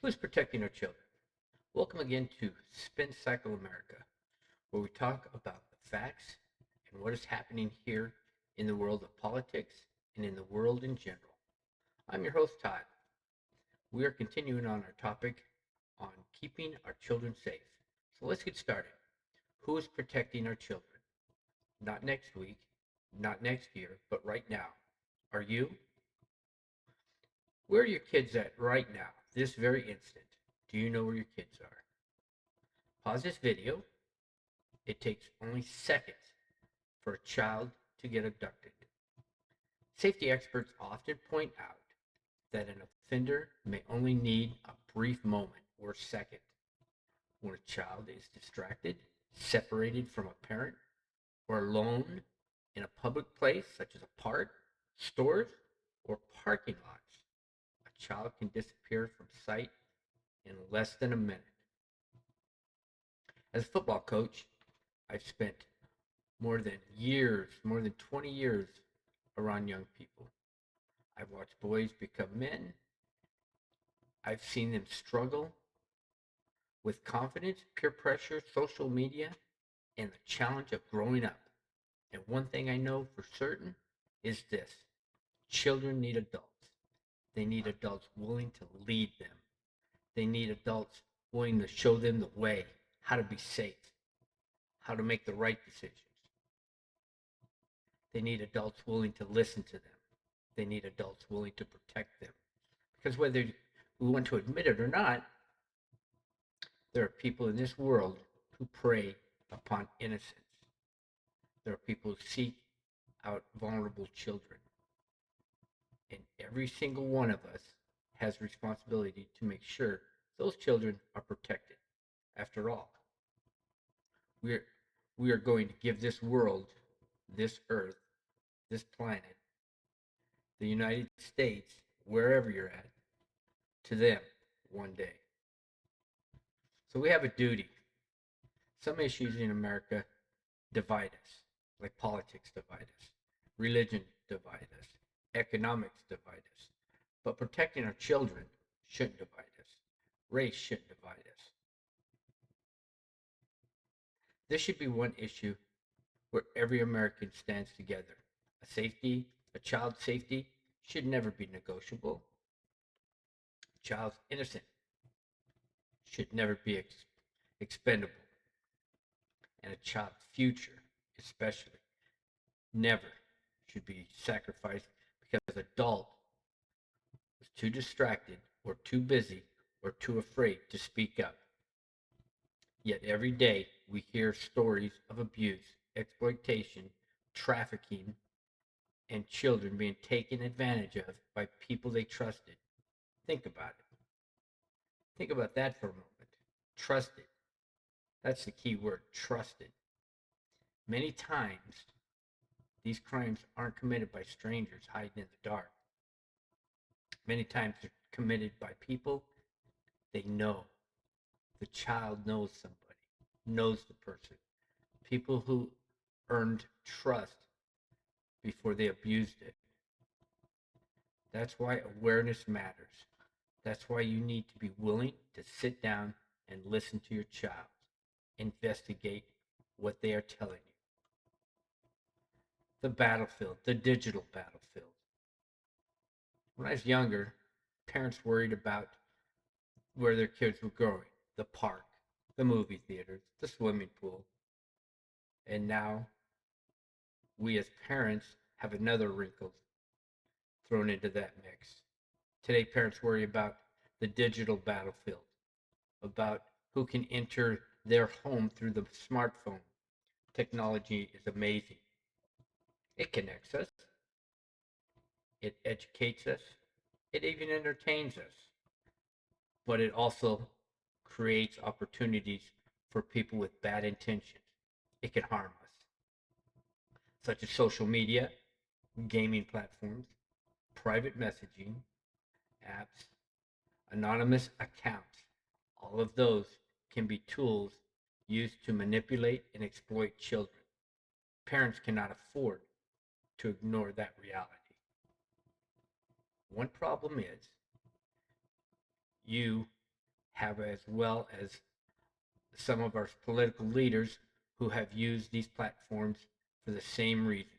Who's protecting our children? Welcome again to Spin Cycle America, where we talk about the facts and what is happening here in the world of politics and in the world in general. I'm your host, Todd. We are continuing on our topic on keeping our children safe. So let's get started. Who is protecting our children? Not next week, not next year, but right now. Are you? Where are your kids at right now, this very instant? Do you know where your kids are? Pause this video. It takes only seconds for a child to get abducted. Safety experts often point out that an offender may only need a brief moment or second. When a child is distracted, separated from a parent, or alone in a public place such as a park, stores, or parking lots, a child can disappear from sight in less than a minute. As a football coach, I've spent more than 20 years around young people. I've watched boys become men. I've seen them struggle with confidence, peer pressure, social media, and the challenge of growing up. And one thing I know for certain is this: children need adults. They need adults willing to lead them. They need adults willing to show them the way, how to be safe, how to make the right decisions. They need adults willing to listen to them. They need adults willing to protect them. Because whether we want to admit it or not, there are people in this world who prey upon innocence. There are people who seek out vulnerable children. And every single one of us has responsibility to make sure those children are protected. After all, we are, we are going to give this world, this earth, this planet, the United States, wherever you're at, to them one day. So we have a duty. Some issues in America divide us, like politics divide us, religion divide us, economics divide us. But protecting our children shouldn't divide us. Race shouldn't divide us. This should be one issue where every American stands together. A child's safety should never be negotiable. A child's innocence should never be expendable. And a child's future, especially, never should be sacrificed because an adult was too distracted or too busy or too afraid to speak up. Yet every day we hear stories of abuse, exploitation, trafficking, and children being taken advantage of by people they trusted. Think about it. Think about that for a moment. Trusted. That's the key word, trusted. Many times, these crimes aren't committed by strangers hiding in the dark. Many times they're committed by people they know. The child knows somebody, knows the person. People who earned trust before they abused it. That's why awareness matters. That's why you need to be willing to sit down and listen to your child. Investigate what they are telling you. The battlefield, the digital battlefield. When I was younger, parents worried about where their kids were going: the park, the movie theaters, the swimming pool. And now we as parents have another wrinkle thrown into that mix. Today, parents worry about the digital battlefield, about who can enter their home through the smartphone. Technology is amazing. It connects us, it educates us, it even entertains us, but it also creates opportunities for people with bad intentions. It can harm us, such as social media, gaming platforms, private messaging, apps, anonymous accounts. All of those can be tools used to manipulate and exploit children. Parents cannot afford to ignore that reality. One problem is you have, as well as some of our political leaders who have used these platforms for the same reason,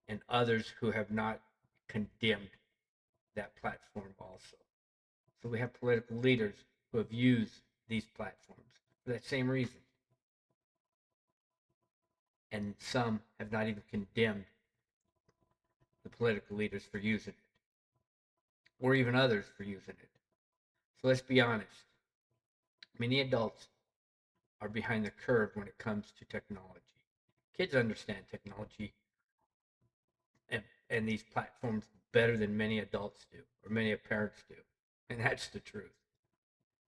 and others who have not condemned that platform also. So we have political leaders who have used these platforms for that same reason. And some have not even condemned the political leaders for using it, or even others for using it. So let's be honest. Many adults are behind the curve when it comes to technology. Kids understand technology and these platforms better than many adults do, or many parents do. And that's the truth.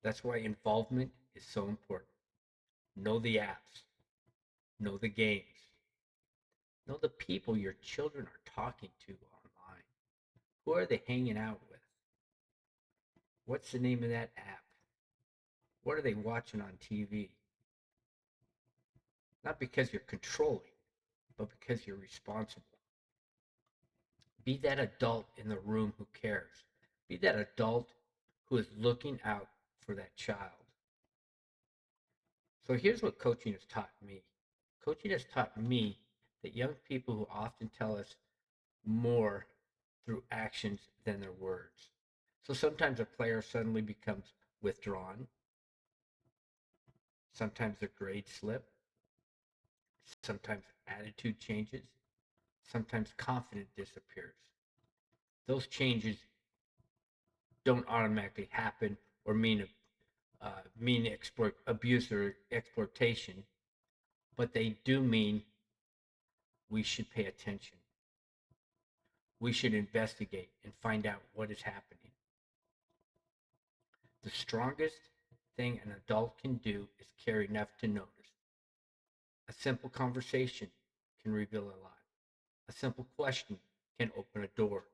That's why involvement is so important. Know the apps, know the games, know the people your children are talking to online. Who are they hanging out with? What's the name of that app? What are they watching on TV? Not because you're controlling, but because you're responsible. Be that adult in the room who cares. Be that adult who is looking out for that child. So here's what coaching has taught me. Coaching has taught me that young people who often tell us more through actions than their words. So sometimes a player suddenly becomes withdrawn. Sometimes their grades slip. Sometimes attitude changes. Sometimes confidence disappears. Those changes don't automatically happen or mean abuse or exploitation, but they do mean we should pay attention. We should investigate and find out what is happening. The strongest thing an adult can do is care enough to notice. A simple conversation can reveal a lot. A simple question can open a door.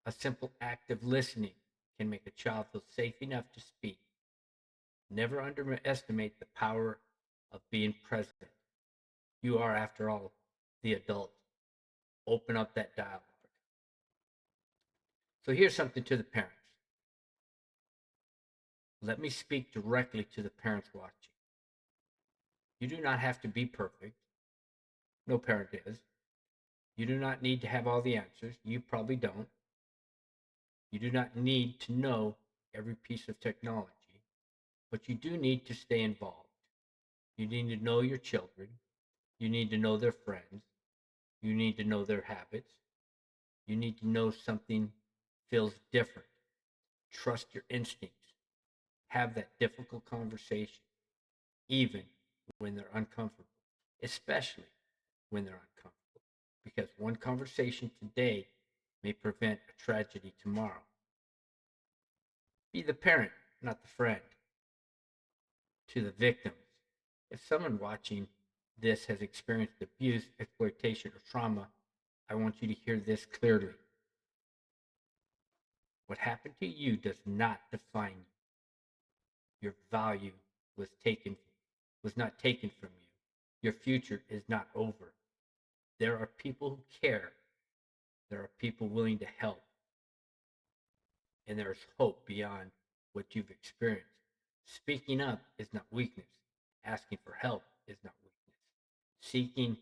A simple act of listening can make a child feel safe enough to speak. Never underestimate the power of being present. You are, after all, the adult. Open up that dialogue. So here's something to the parents. Let me speak directly to the parents watching. You do not have to be perfect. No parent is. You do not need to have all the answers. You probably don't. You do not need to know every piece of technology, but you do need to stay involved. You need to know your children. You need to know their friends. You need to know their habits. You need to know something feels different. Trust your instincts. Have that difficult conversation, even when they're uncomfortable, especially when they're uncomfortable. Because one conversation today may prevent a tragedy tomorrow. Be the parent, not the friend. To the victims, if someone watching this has experienced abuse, exploitation, or trauma, I want you to hear this clearly. What happened to you does not define you. Your value was taken was not taken from you. Your future is not over. There are people who care. There are people willing to help. And there is hope beyond what you've experienced. Speaking up is not weakness. Asking for help is not weakness. Seeking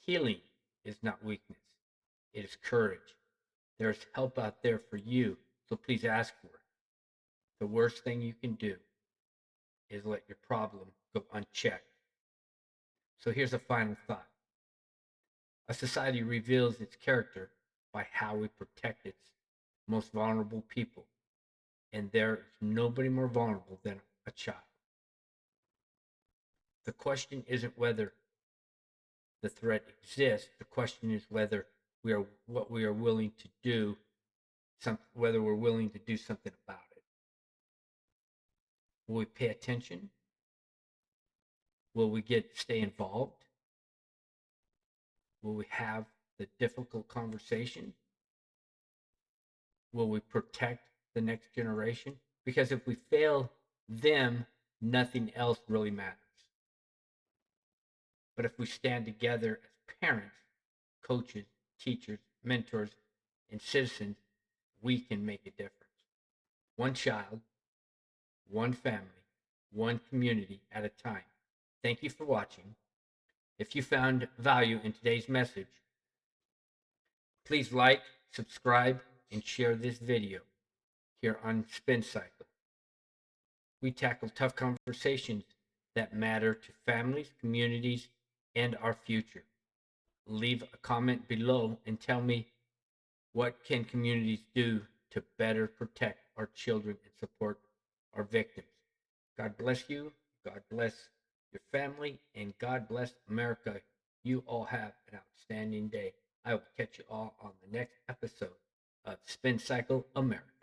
healing is not weakness. It is courage. There's help out there for you, so please ask for it. The worst thing you can do is let your problem go unchecked. So here's a final thought. A society reveals its character by how we protect its most vulnerable people. And there is nobody more vulnerable than a child. The question isn't whether the threat exists. The question is whether we are willing to do whether we're willing to do something about it. Will we pay attention? Will we stay involved? Will we have the difficult conversation? Will we protect the next generation? Because if we fail them, nothing else really matters. But if we stand together as parents, coaches, teachers, mentors, and citizens, we can make a difference. One child, one family, one community at a time. Thank you for watching. If you found value in today's message, please like, subscribe, and share this video here on Spin Cycle. We tackle tough conversations that matter to families, communities, and our future. Leave a comment below and tell me, what can communities do to better protect our children and support our victims? God bless you. God bless your family. And God bless America. You all have an outstanding day. I will catch you all on the next episode of Spin Cycle America.